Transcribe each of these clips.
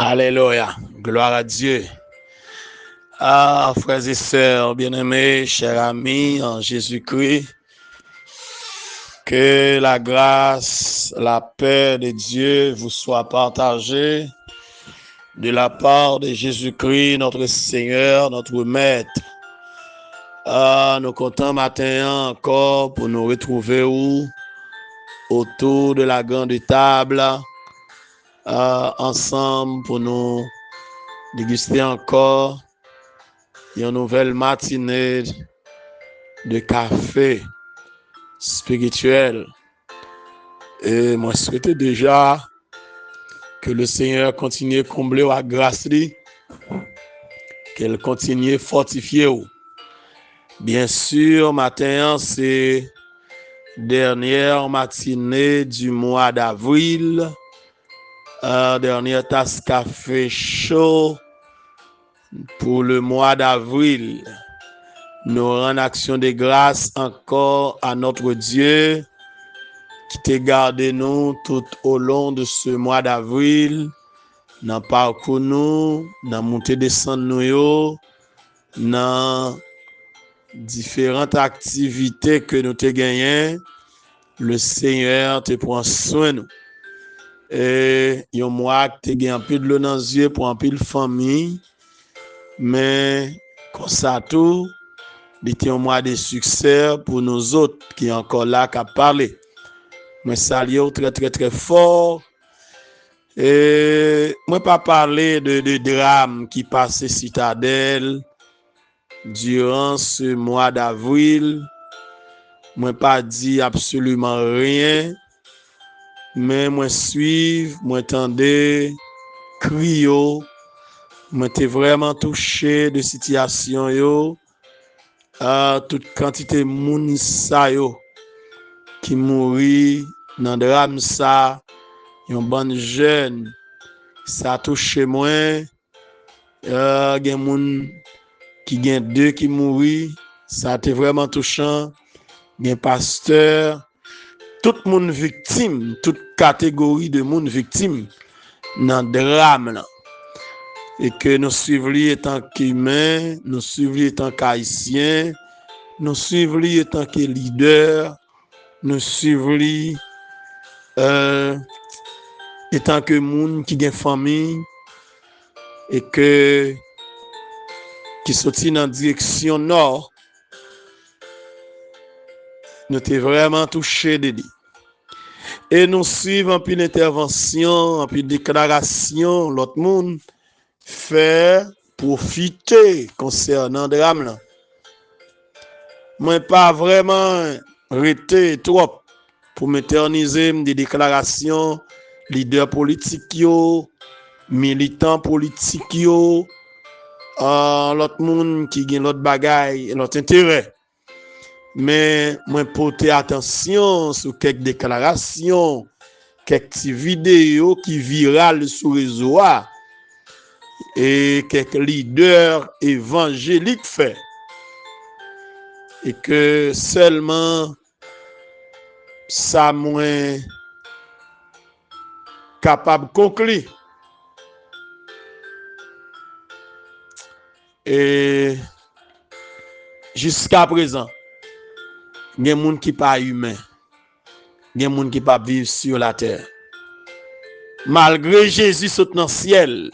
Alléluia. Gloire à Dieu. Ah, frères et sœurs bien-aimés, chers amis en Jésus-Christ, que la grâce, la paix de Dieu vous soit partagée de la part de Jésus-Christ, notre Seigneur, notre Maître. Nous comptons matin encore pour nous retrouver autour de la grande table, ensemble pour nous déguster encore une nouvelle matinée de café spirituel. Et moi, je souhaitais déjà que le Seigneur continue à combler la grâce, qu'elle continue à fortifier. Bien sûr, matin, c'est dernière matinée du mois d'avril, dernière tasse café chaud pour le mois d'avril. Nous rendons action de grâce encore à notre Dieu qui t'a gardé nous tout au long de ce mois d'avril, dans parcours nous, dans montée descendre nous, dans différentes activités que nous te gagnons. Le Seigneur te prend soin nous. Et il y a un mois que tu gagné un peu de l'eau dans les yeux pour un peu de famille, mais comme ça tout, c'était un mois de succès pour nous autres qui sont encore là qu'à parler. Moi salue très très très fort. Et moi pas parler de drame qui passait Citadelle durant ce mois d'avril. Moi pas dit absolument rien. Mais moi suivre, moi tendais, crier, moi t'ai vraiment touché de situation yo, toute quantité moun sa yo qui mourit dans drame ça, yon bon jeune, ça touché moi, gen moun qui gen deux qui mourit, ça t'est vraiment touchant, gen pasteur, tout monde victime, toute catégorie de monde victime dans le drame là. Et que nous suivons étant qu'humains, nous suivons étant qu'haïtiens, nous suivons étant que leaders, nous suivons étant que monde qui a famille et que qui sorti dans la direction nord, nous t'es vraiment touché de lui. Et nous suivons un peu d'intervention, un peu de déclaration, l'autre monde fait profiter concernant le drame là. Moi pas vraiment arrêté trop pour m'éterniser des déclarations leaders politiques yo, militants politiques yo, l'autre monde qui gagne l'autre bagaille, l'autre intérêt. Mais moi porter attention sur quelques déclarations, quelques vidéos qui virales sur les réseaux et quelques leaders évangéliques fait. Et que seulement ça moins capable de conclure. Et jusqu'à présent, il y a des gens qui ne sont pas humains. Il y a des gens qui ne peuvent pas vivre sur la terre. Malgré Jésus saute dans le ciel,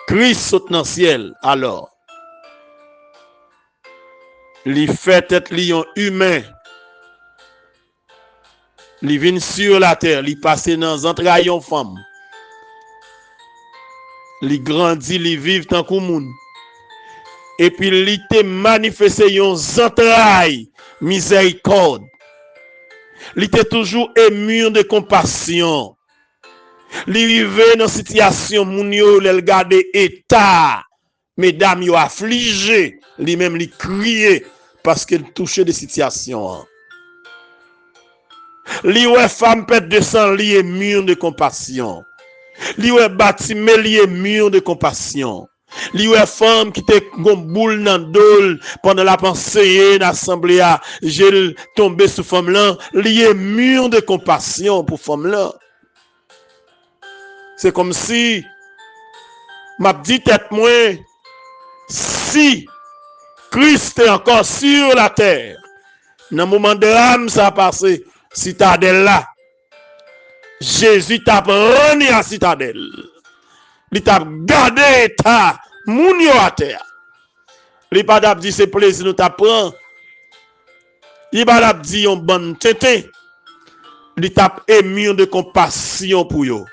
Christ saute dans le ciel, alors, il fait être lion humain. Il vient sur la terre, il passe dans les entrailles de femme. Il grandit, il vit tant que monde. Et puis il te manifesté yon entrailles miséricorde. Il était toujours ému de compassion. Il vivait dans situation moun yo le regarder état mesdames yo affligé, lui-même il criait parce qu'il touchait des situations. Li ouais femme pète de sang li ému de compassion. Li ouais bâtiment li ému de compassion. Li ouais femme qui te gon boule nan dol pendant la pensée d'assemblée a j'ai tombé sous femme là, li ému de compassion pour femme là. C'est comme si m'a dit tête moi, si Christ est encore sur la terre, dans le moment de l'âme ça a passé, citadelle là, Jésus t'a renié à citadelle. Il t'a gardé état, moun yo à terre. Il pas d'ap dit c'est plaisir nous t'apprend. Il pas d'ap dit on bonne tete. Il t'a ému de compassion pour yo.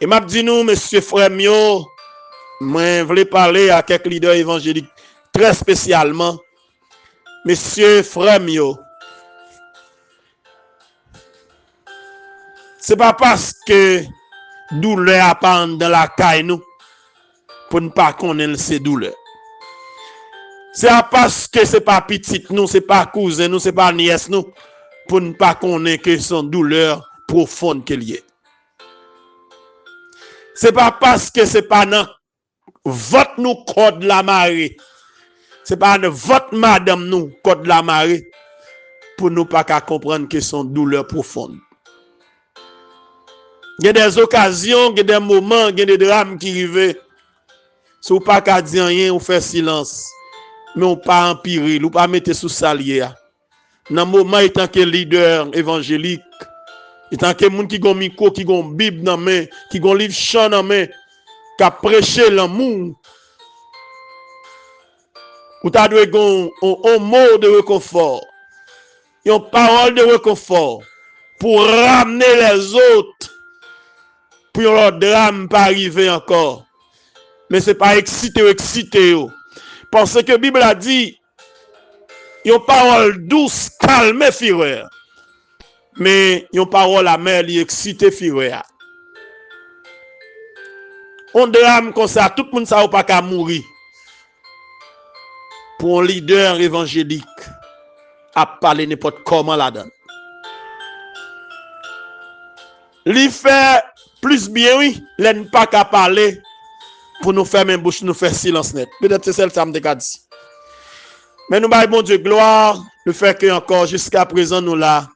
Et m'a dit nous monsieur frère mio, moi voulais parler à quelques leaders évangéliques très spécialement. Monsieur frère mio, c'est pas parce que douleur apparaît dans la caille nous pour ne pas connaître ces douleurs. C'est parce que c'est pas petite nous, c'est pas cousin nous, c'est pas nièce nous pour ne pas connaître que son douleur profonde qu'elle y est. C'est pas parce que c'est pas dans votre nous code la marée. C'est pas dans votre madame nous code la marée pour nous pas qu'à comprendre que son douleur profonde. Il y a des occasions, il y a des moments, il y a des drames qui arrivent. Si vous pas qu'à dire rien, on fait silence. Mais on pas empirer, ou pas mettre sous salier. Dans le moment, étant que leader évangélique, étant que moun qui gon micro, qui gon Bible dans main, qui gon livre chant dans main, qui a prêché l'amour, ou ta doit gon un mot de réconfort, une parole de réconfort pour ramener les autres pour leur drame pas arriver encore. Mais c'est pas excité. Parce que la Bible a dit, une parole douce, calme, fureur. Mais une parole amère, qui excite, fureur. On drame comme ça, tout le monde ne pas qu'à mourir. Pour un leader évangélique, à parler n'importe comment là-dedans. Lui fait plus bien, oui, il pas qu'à parler pour nous faire même bouche, nous faire silence net. Peut-être c'est celle ça me dit. Mais nous baillons bon Dieu gloire, le fait que encore jusqu'à présent nous là.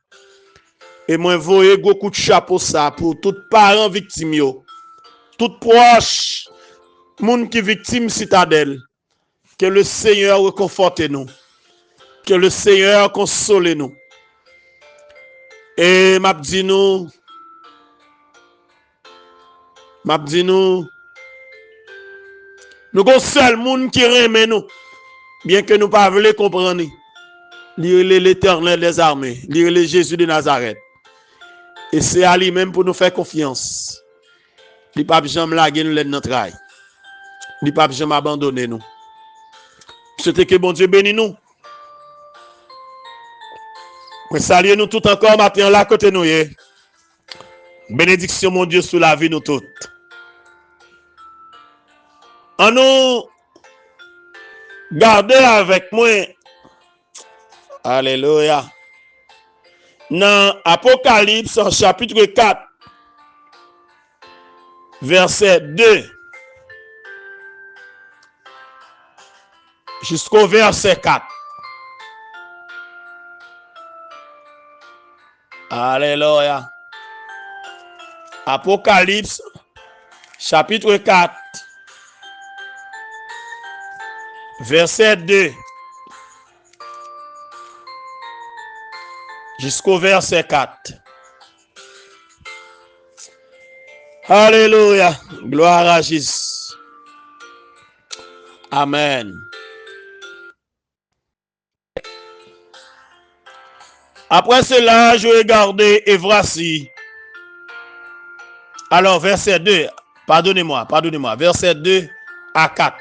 Et moi voyez beaucoup de chapeau ça pour tous parents victimes, tout proche, monde qui victime citadelle. Que le Seigneur réconforte nous. Que le Seigneur console nous. Et m'a dit nous avons seul monde qui aime nous, bien que nous ne pas voulons comprendre. Lire l'Éternel des armées, lire le Jésus de Nazareth. Et c'est à lui-même pour nous faire confiance. Il ne peut pas jamais laguer nous notre trail. Il ne peut pas jamais abandonner nous. C'était que bon Dieu bénisse nous. Nous saluons nous tout encore matin là côté nous. Bénédiction mon Dieu sous la vie nous toutes. En nous garder avec moi. Alléluia. Dans Apocalypse chapitre 4 verset 2 jusqu'au verset 4. Alléluia. Apocalypse chapitre 4 verset 2 jusqu'au verset 4. Alléluia. Gloire à Jésus. Amen. Après cela, je regardais et voici. Alors, verset 2, pardonnez-moi, verset 2 à 4.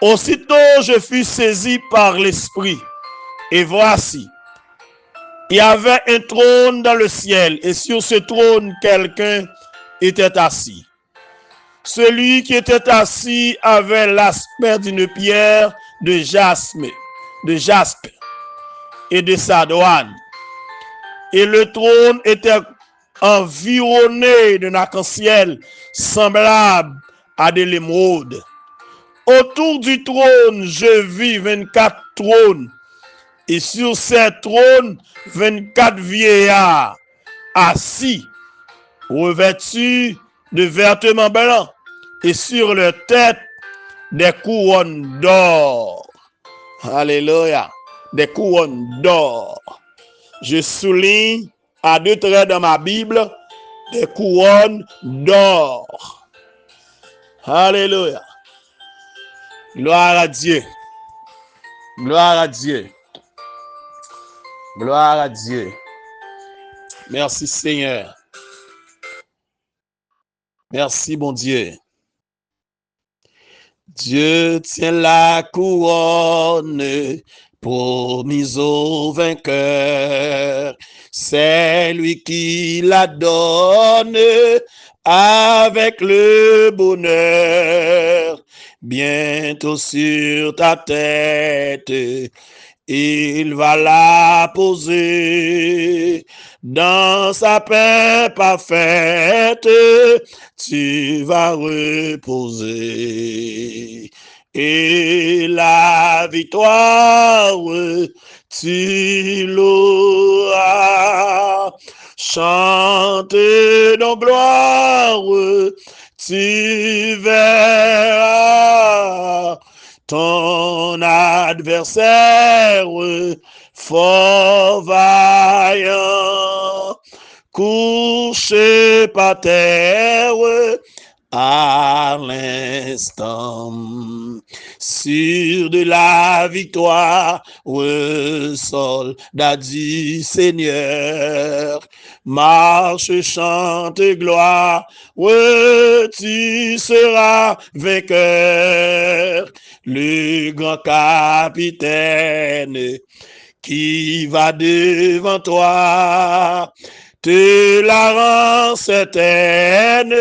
Aussitôt, je fus saisi par l'Esprit, et voici, il y avait un trône dans le ciel, et sur ce trône, quelqu'un était assis. Celui qui était assis avait l'aspect d'une pierre de jaspe et de sardoine. Et le trône était environné d'un arc-en-ciel semblable à de l'émeraude. Autour du trône, je vis 24 trônes. Et sur ces trônes, 24 vieillards assis, revêtus de vêtements blancs, et sur leur tête des couronnes d'or. Alléluia. Des couronnes d'or. Je souligne à 2 traits dans ma Bible des couronnes d'or. Alléluia. Gloire à Dieu. Gloire à Dieu. Gloire à Dieu. Merci Seigneur. Merci bon Dieu. Dieu tient la couronne promise au vainqueur. C'est lui qui la donne avec le bonheur. Bientôt sur ta tête, il va la poser. Dans sa paix parfaite, tu vas reposer. Et la victoire, tu l'auras. Chante dans gloire, tu verras ton adversaire fort vaillant, couché par terre à l'instant, sûr de la victoire, soldat du Seigneur, marche, chante, gloire, tu seras vainqueur, le grand capitaine qui va devant toi, te la rend certaine,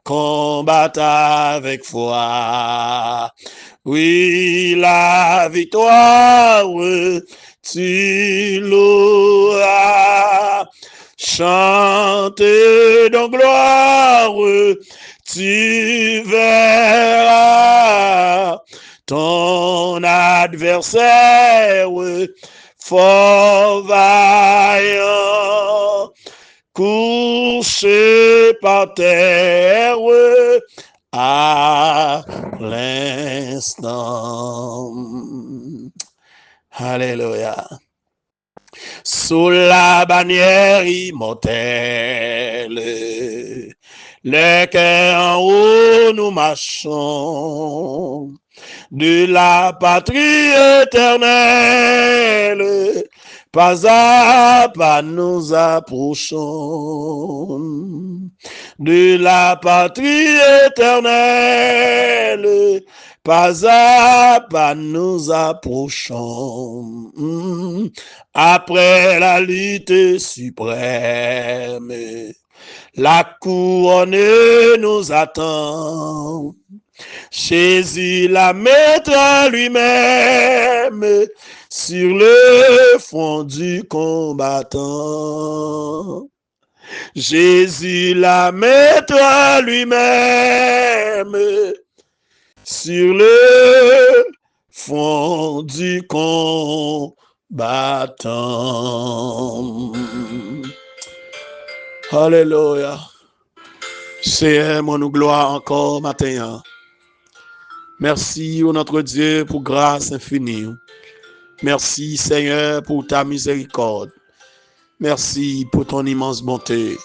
combattre avec foi. Oui, la victoire, tu l'auras. Chante dans gloire, tu verras ton adversaire fort vaillant, couché par terre à l'instant. Alléluia. Sous la bannière immortelle, les cœurs en haut nous marchons, de la patrie éternelle, pas à pas nous approchons. De la patrie éternelle, pas à pas nous approchons. Après la lutte suprême, la couronne nous attend. Jésus la mettra lui-même sur le front du combattant. Jésus la mettra lui-même sur le front du combattant. Alléluia. Seigneur, mon nous gloire encore matin. Merci, ô notre Dieu, pour grâce infinie. Merci, Seigneur, pour ta miséricorde. Merci pour ton immense bonté.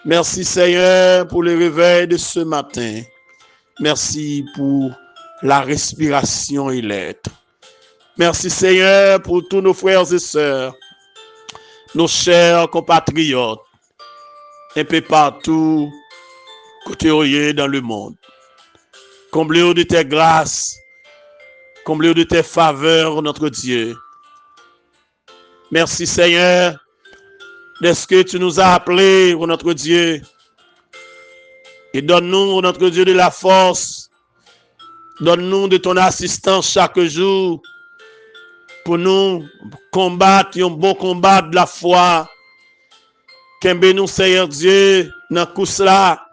Merci, Seigneur, pour le réveil de ce matin. Merci pour la respiration et l'être. Merci, Seigneur, pour tous nos frères et sœurs, nos chers compatriotes, un peu partout, côté dans le monde. Comblez-nous de tes grâces, comblez-nous de tes faveurs, notre Dieu. Merci, Seigneur, de ce que tu nous as appelés, notre Dieu. Et donne-nous, notre Dieu, de la force. Donne-nous de ton assistance chaque jour pour nous combattre un bon combat de la foi. Qu'aimez-nous, Seigneur Dieu, dans tout cela,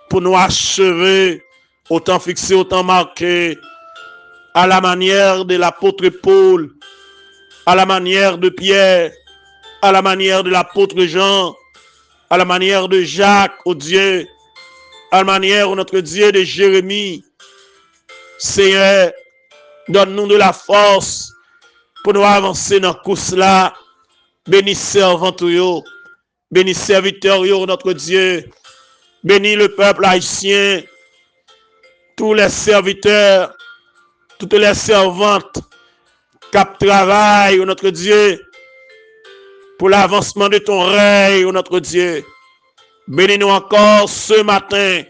pour nous achever, autant fixé, autant marqué, à la manière de l'apôtre Paul, à la manière de Pierre, à la manière de l'apôtre Jean, à la manière de Jacques, oh Dieu, à la manière, oh notre Dieu, de Jérémie. Seigneur, donne-nous de la force pour nous avancer dans la course là. Bénis servant, bénis serviteur, notre Dieu. Bénis le peuple haïtien, tous les serviteurs, toutes les servantes qui travaillent, notre Dieu, pour l'avancement de ton règne, notre Dieu. Bénis-nous encore ce matin.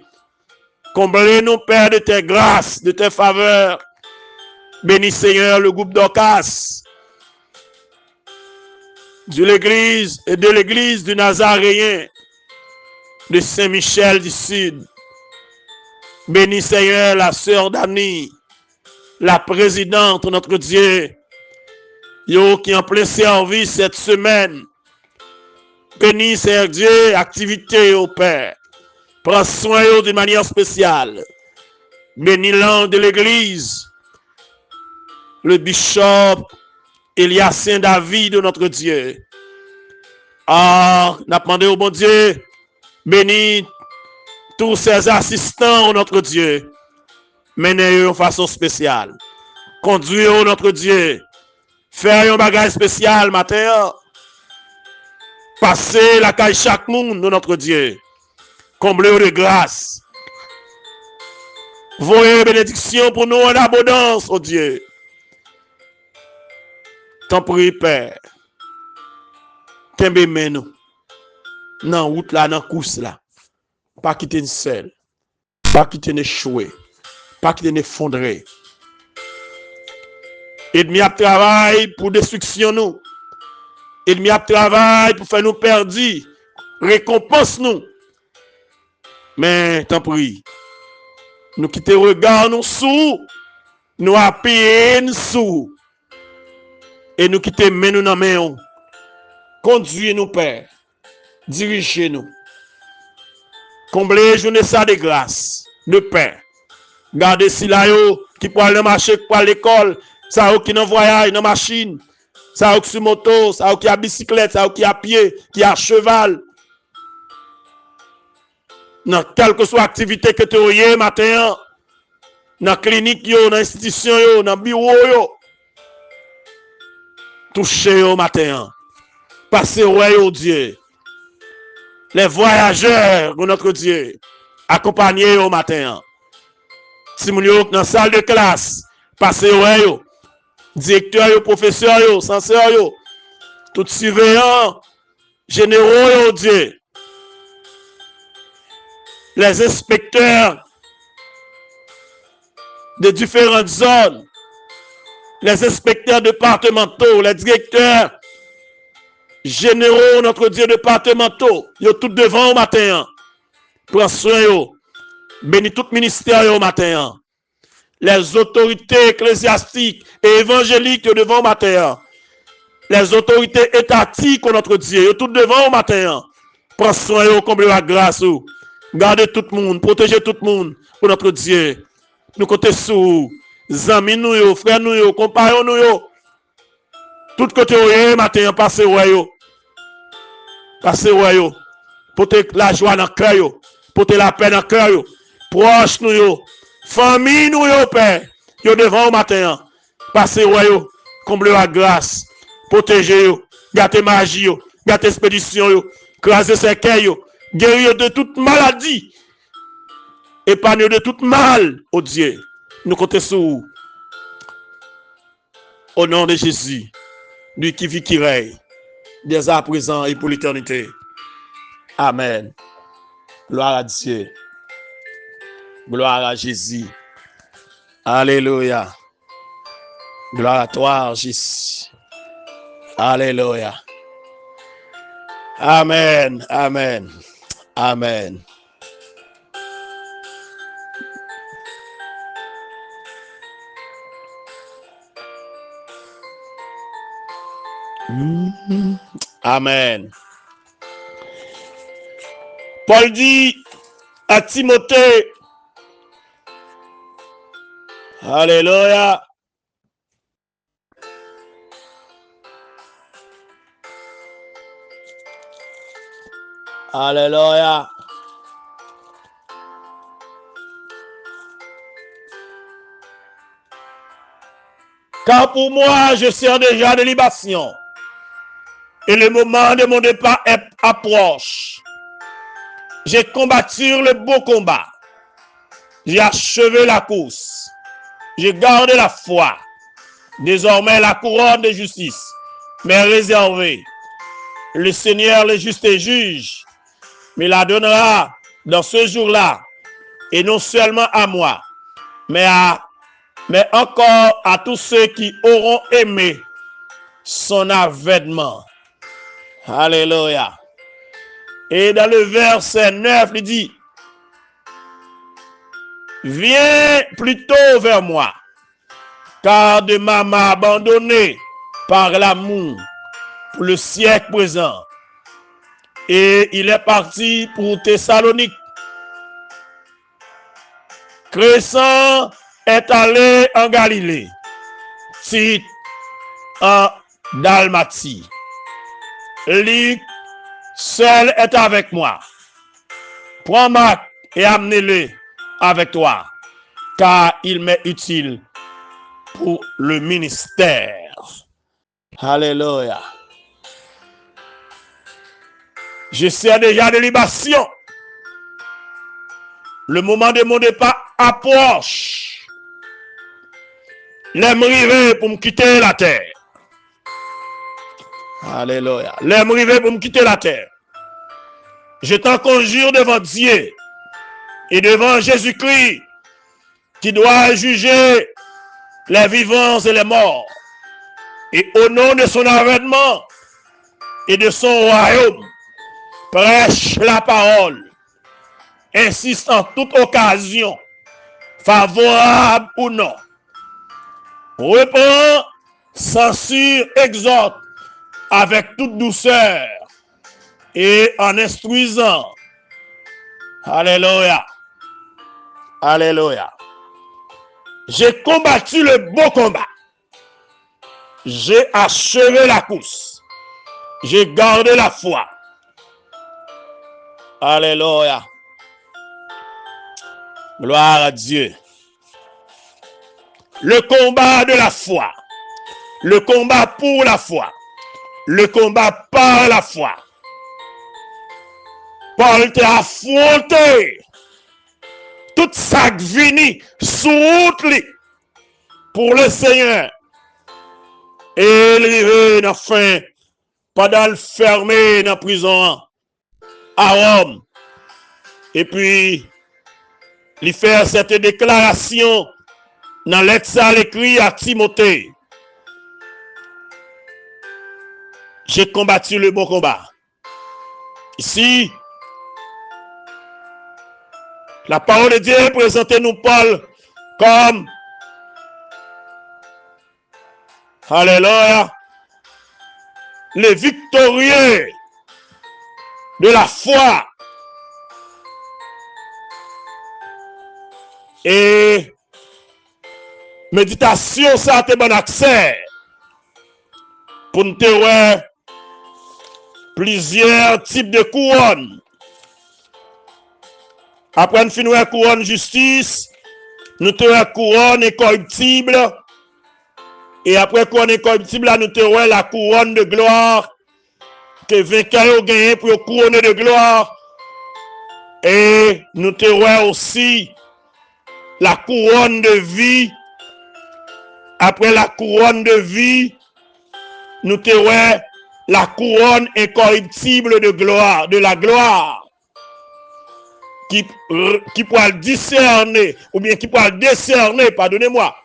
Comblez-nous, Père, de tes grâces, de tes faveurs. Bénis, Seigneur, le groupe d'Ocas, de l'église du Nazaréen, de Saint-Michel du Sud. Bénis, Seigneur, la sœur Dani, la présidente, notre Dieu, yo qui en plein service cette semaine. Bénis, Seigneur Dieu, activité au Père. Prends soin d'une manière spéciale. Bénis l'un de l'église, le bishop Elias Saint-David, notre Dieu. Ah, on a demandé au bon Dieu, bénis tous ses assistants, notre Dieu. Menez-eux de façon spéciale. Conduisez-eux, notre Dieu. Faites un bagage spécial, matin. Passez la caille chaque monde, notre Dieu. Comblez-eux de grâce. Voyez bénédiction pour nous en abondance, oh Dieu. T'en prie, Père. T'aimes nous. Dans route là, dans course là. Pas quitter une seule. Pas quitter une échouer. Pas quitter une effondrer. Ennemi a travail pour destruction nous. Ennemi a travail pour faire nous perdre. Récompense nous. Mais t'en prie. Nous quitter regard nous sous. Nous appuyer nous sous. Et nous quitter main nous dans main. Conduisez-nous, Père. Dirigez-nous. Comblez journée ça de grâce, de paix. Gardez si là qui peut aller marcher, qui peut aller à l'école, ça qui dans voyage, dans machine, ça qui sur moto, ça qui a bicyclette, ça qui a pied, qui a cheval. Dans quelle que soit l'activité que tu as matin, dans la clinique, dans l'institution, dans le bureau, touchez au matin. Passez au Dieu. Les voyageurs de notre Dieu, accompagnez au matin. Si vous êtes dans la salle de classe, passez au directeur, professeur, censeur, tout surveillant, généraux, Dieu. Les inspecteurs de différentes zones, les inspecteurs départementaux, les directeurs généraux, notre Dieu, départementaux, ils sont tous devant au matin. Prends soin, bénis tout ministère au matin. Les autorités ecclésiastiques et évangéliques devant au matin. Les autorités étatiques, notre Dieu, ils sont tous devant au matin. Prends soin, comble la grâce. Gardez tout le monde, protégez tout le monde pour notre Dieu. Nous comptons sur amis, nous, frères, nous, compagnons, nous. Tout côté au matin, passez au passez au portez la joie dans le cœur, portez la paix dans le cœur, proche nous, famille nous, Père, yo devant au matin, passez au comble la grâce, protégez, gardez magie, gardez expédition, crasez ses cœurs, guérir de toute maladie, épargnez de toute mal, oh Dieu, nous comptons sur vous. Au nom de Jésus, lui qui vit, qui règne, dès à présent et pour l'éternité. Amen. Gloire à Dieu. Gloire à Jésus. Alléluia. Gloire à toi, Jésus. Alléluia. Amen. Amen. Amen. Amen. Paul dit à Timothée, alléluia, Alléluia. Car pour moi, je sers déjà de libation. Et le moment de mon départ approche. J'ai combattu le beau combat. J'ai achevé la course. J'ai gardé la foi. Désormais, la couronne de justice m'est réservée. Le Seigneur, le juste et juge, me la donnera dans ce jour-là. Et non seulement à moi, mais encore à tous ceux qui auront aimé son avènement. Alléluia. Et dans le verset 9, il dit, viens plutôt vers moi, car demain m'a abandonné par l'amour pour le siècle présent. Et il est parti pour Thessalonique. Crescent est allé en Galilée. Tite en Dalmatie. Luc seul est avec moi. Prends Marc et amenez-le avec toi, car il m'est utile pour le ministère. Alléluia. Je sers déjà de libation. Le moment de mon départ approche. L'aime river pour me quitter la terre. Alléluia. L'aime river pour me quitter la terre. Je t'en conjure devant Dieu et devant Jésus-Christ qui doit juger les vivants et les morts. Et au nom de son avènement et de son royaume, prêche la parole, insiste en toute occasion, favorable ou non. Reprend, censure, exhorte avec toute douceur et en instruisant. Alléluia. Alléluia. J'ai combattu le beau combat. J'ai achevé la course. J'ai gardé la foi. Alléluia. Gloire à Dieu. Le combat de la foi. Le combat pour la foi. Le combat par la foi. Paul t'a affronté toute sa vie sous route pour le Seigneur. Et il arrive enfin pendant le fermé dans la prison à Rome. Et puis, il fait cette déclaration dans l'exal écrit à Timothée. J'ai combattu le bon combat. Ici, la parole de Dieu présente nous Paul comme, alléluia, le victorieux de la foi. Et méditation, ça a été bon accès pour nous voir plusieurs types de couronnes. Après nous finir la couronne justice, nous avons couronne incorruptible. Et après couronne incorruptible, nous avons la couronne de gloire que vainqueur a gagné pour couronner de gloire. Et nous avons aussi la couronne de vie. Après la couronne de vie, nous avons la couronne incorruptible de gloire, de la gloire. Qui pourra discerner, ou bien qui pourra décerner, pardonnez-moi,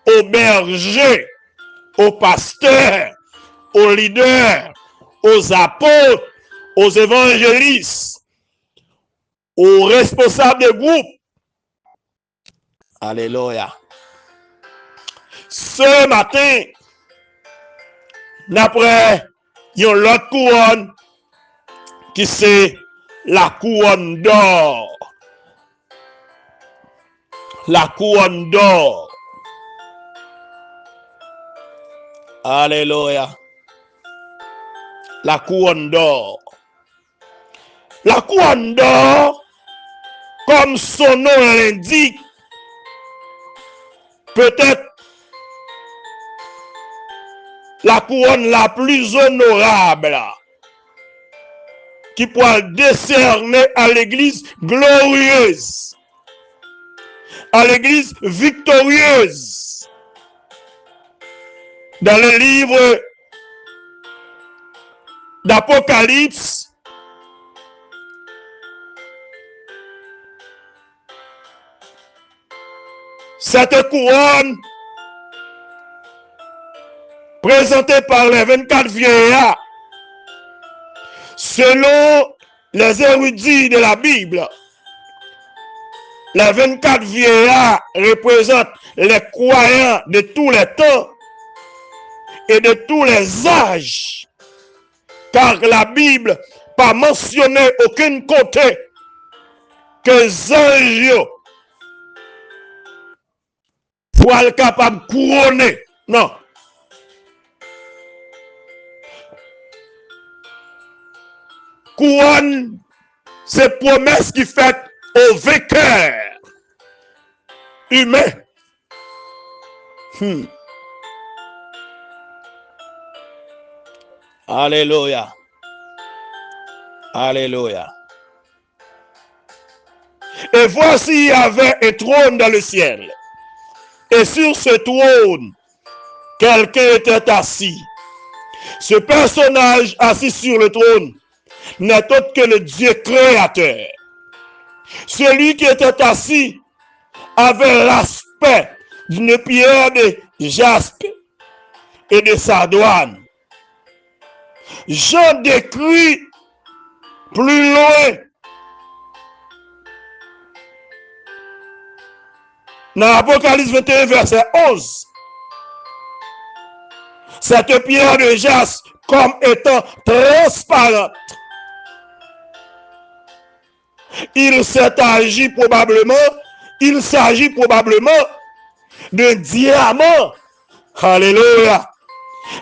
aux bergers, aux pasteurs, aux leaders, aux apôtres, aux évangélistes, aux responsables de groupe. Alléluia. Ce matin, d'après l'autre couronne, qui c'est la couronne d'or. La couronne d'or. Alléluia. La couronne d'or. La couronne d'or, comme son nom l'indique, peut-être la couronne la plus honorable qui pourra décerner à l'église glorieuse, à l'église victorieuse. Dans le livre d'Apocalypse, cette couronne présentée par les 24 vieillards, selon les érudits de la Bible, les 24 vieillards représentent les croyants de tous les temps et de tous les âges, car la Bible n'a pas mentionné aucun côté que les anges soient être capables de couronner. Non. Couronne, c'est promesse qui fait au vainqueur humain. Alléluia. Alléluia. Et voici, il y avait un trône dans le ciel. Et sur ce trône, quelqu'un était assis. Ce personnage assis sur le trône n'est autre que le Dieu créateur. Celui qui était assis avait l'aspect d'une pierre de jaspe et de sardoine. Jean décrit plus loin dans Apocalypse 21, verset 11. Cette pierre de jaspe comme étant transparente. Il s'agit probablement d'un diamant. Alléluia.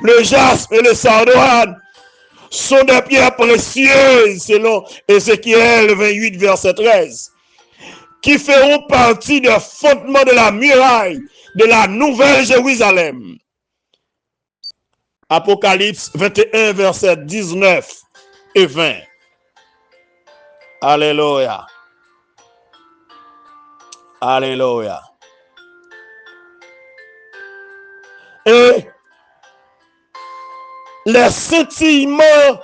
Le jaspe et le sardoine sont des pierres précieuses, selon Ézéchiel 28, verset 13, qui feront partie des fondements de la muraille de la Nouvelle Jérusalem. Apocalypse 21, verset 19 et 20. Alléluia. Alléluia. Et les scintillements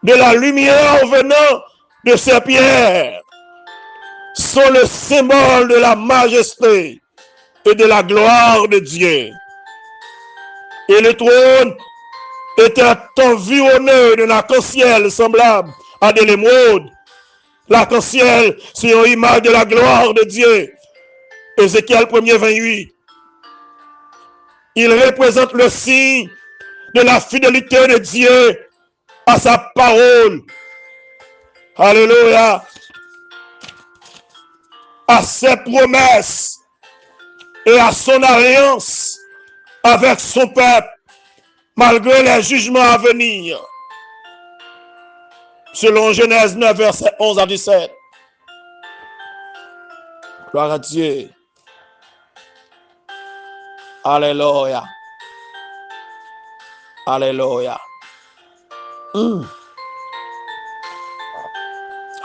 de la lumière venant de ces pierres sont le symbole de la majesté et de la gloire de Dieu. Et le trône était environné d'un arc-en-ciel semblable à de l'émeraude. L'arc-en-ciel, c'est une image de la gloire de Dieu. Ézéchiel 1er 28. Il représente le signe de la fidélité de Dieu à sa parole. Alléluia. À ses promesses et à son alliance avec son peuple, malgré les jugements à venir. Selon Genèse 9, verset 11 à 17. Gloire à Dieu. Alléluia. Alléluia.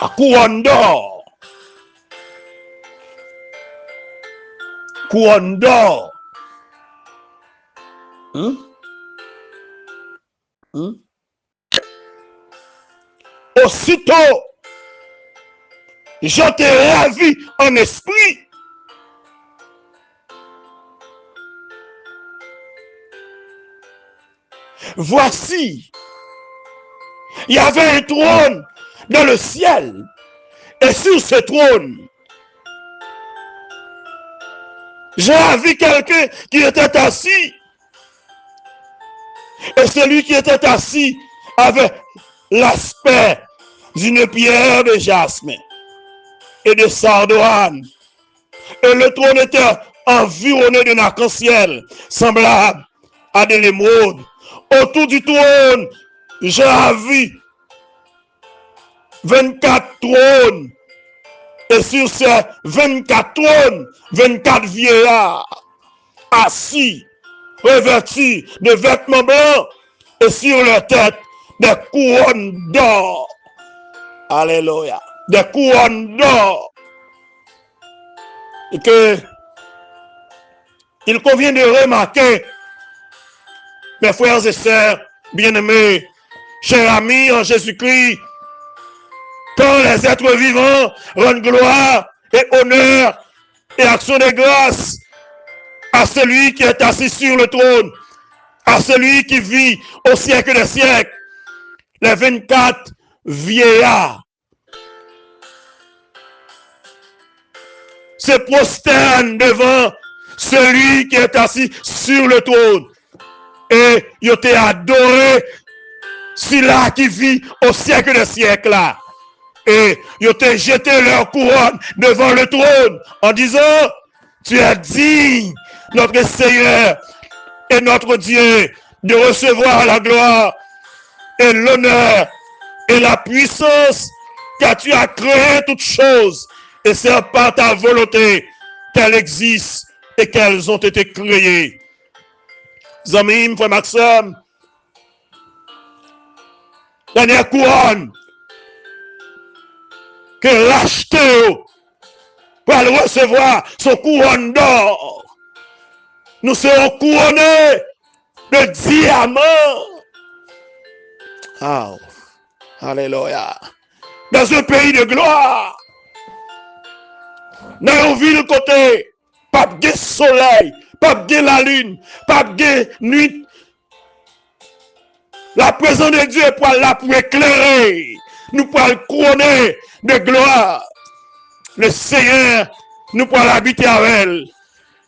À couronne d'or. Couronne d'or. Aussitôt, j'étais ravi en esprit. Voici, il y avait un trône dans le ciel. Et sur ce trône, j'ai vu quelqu'un qui était assis. Et celui qui était assis avait l'aspect d'une pierre de jasme et de sardoine. Et le trône était environné d'un arc-en-ciel semblable à de l'émeraude. Autour du trône, j'ai vu 24 trônes. Et sur ces 24 trônes, 24 vieillards assis, revêtus de vêtements blancs, et sur leur tête, des couronnes d'or. Alléluia. Des couronnes d'or. Et que il convient de remarquer, mes frères et sœurs bien-aimés, chers amis en Jésus-Christ, quand les êtres vivants rendent gloire et honneur et action de grâce à celui qui est assis sur le trône, à celui qui vit au siècle des siècles, les 24 vieillards se prosternent devant celui qui est assis sur le trône. Et ils ont adoré celui-là qui vit au siècle des siècles là. Et ils ont jeté leur couronne devant le trône en disant, tu es digne, notre Seigneur et notre Dieu, de recevoir la gloire et l'honneur et la puissance, car tu as créé toutes choses et c'est par ta volonté qu'elles existent et qu'elles ont été créées. Zamim, frère Maxime, dernière couronne que racheté pour recevoir son couronne d'or. Nous serons couronnés de diamants. Oh, alléluia. Dans un pays de gloire. Dans une ville côté, pas de soleil, pas de la lune, pas de nuit. La présence de Dieu est là pour éclairer. Nous pouvons le couronner de gloire. Le Seigneur, nous pouvons l'habiter avec elle.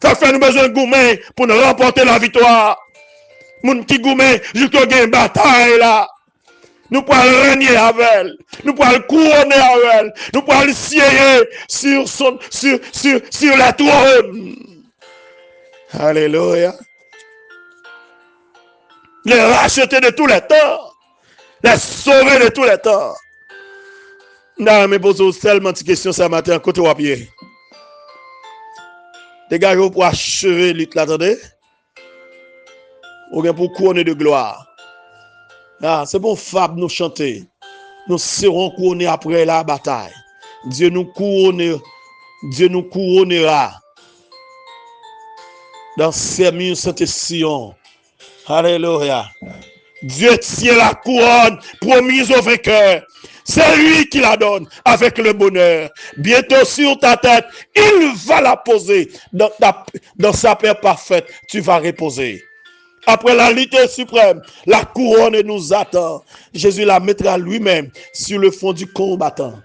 Ça fait nous besoin de goumer pour nous remporter la victoire. Moun qui goumer jusqu'à une bataille là. Nous pouvons le régner avec elle. Nous pouvons le couronner avec elle. Nous pouvons le siéger sur la trône. Alléluia. Les racheter de tous les temps. Les sauver de tous les temps. Non, mais posez seulement une question ce matin, côté ou à pied. Dégagez pour achever lutte là, attendez. Ou bien pour couronner de gloire. Ah, c'est bon, Fab, nous chanter. Nous serons couronnés après la bataille. Dieu nous couronnera dans ses murs Saint-Sion. Alléluia. Dieu tient la couronne promise au vainqueur. C'est lui qui la donne avec le bonheur. Bientôt sur ta tête, il va la poser. Dans sa paix parfaite, tu vas reposer. Après la lutte suprême, la couronne nous attend. Jésus la mettra lui-même sur le fond du combattant.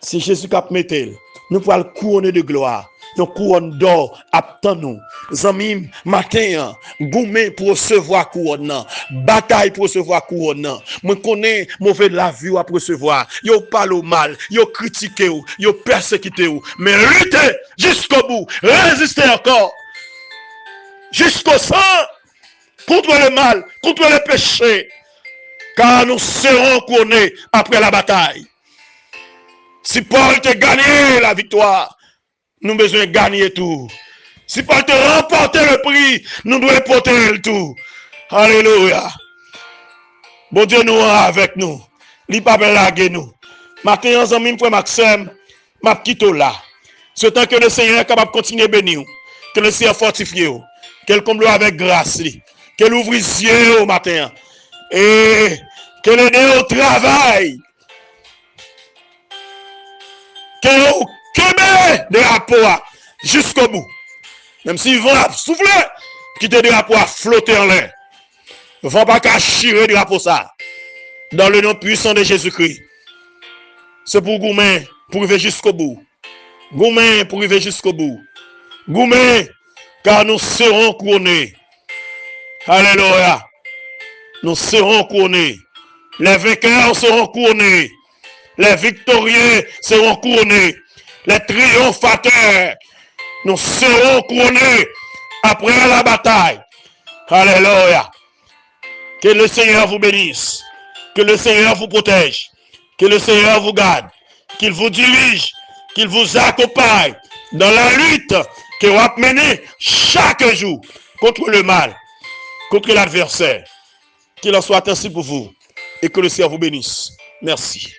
Si Jésus cap mettel, nous pourrons le couronner de gloire. Une couronne d'or attend nous. Zamim, matin, goumé pour recevoir couronne. Bataille pour recevoir couronne. Moi connais mauvais la vie à recevoir. Yo parle au mal, yo critiqué ou, yo persécuté ou. Mais luttez jusqu'au bout, résistez encore. Jusqu'au sang. Contre le mal, contre le péché. Car nous serons couronnés après la bataille. Si Paul te gagné la victoire, nous avons besoin de gagner tout. Si Paul te remporter le prix, nous devons porter le tout. Alléluia. Bon Dieu nous est avec nous. Il pas laguer nous. Matin, en amis, frère Maxime, m'a quitté là. Ce temps que le Seigneur est capable de continuer à bénir. Que le Seigneur fortifie. Qu'elle comble avec grâce. Qu'elle ouvre les yeux au matin. Et qu'elle aide au travail. Qu'elle ait des rapports jusqu'au bout. Même s'ils vont souffler, quitter des rapports à flotter en l'air. Ne vont pas cacher des rapports ça. Dans le nom puissant de Jésus-Christ. C'est pour Goumen, pour arriver jusqu'au bout. Goumen, pour arriver jusqu'au bout. Goumen, car nous serons couronnés. Alléluia. Nous serons couronnés. Les vainqueurs seront couronnés. Les victorieux seront couronnés. Les triomphateurs, nous serons couronnés après la bataille. Alléluia. Que le Seigneur vous bénisse. Que le Seigneur vous protège. Que le Seigneur vous garde, qu'il vous dirige, qu'il vous accompagne dans la lutte que vous menez chaque jour contre le mal, contre l'adversaire. Qu'il en soit ainsi pour vous et que le Seigneur vous bénisse. Merci.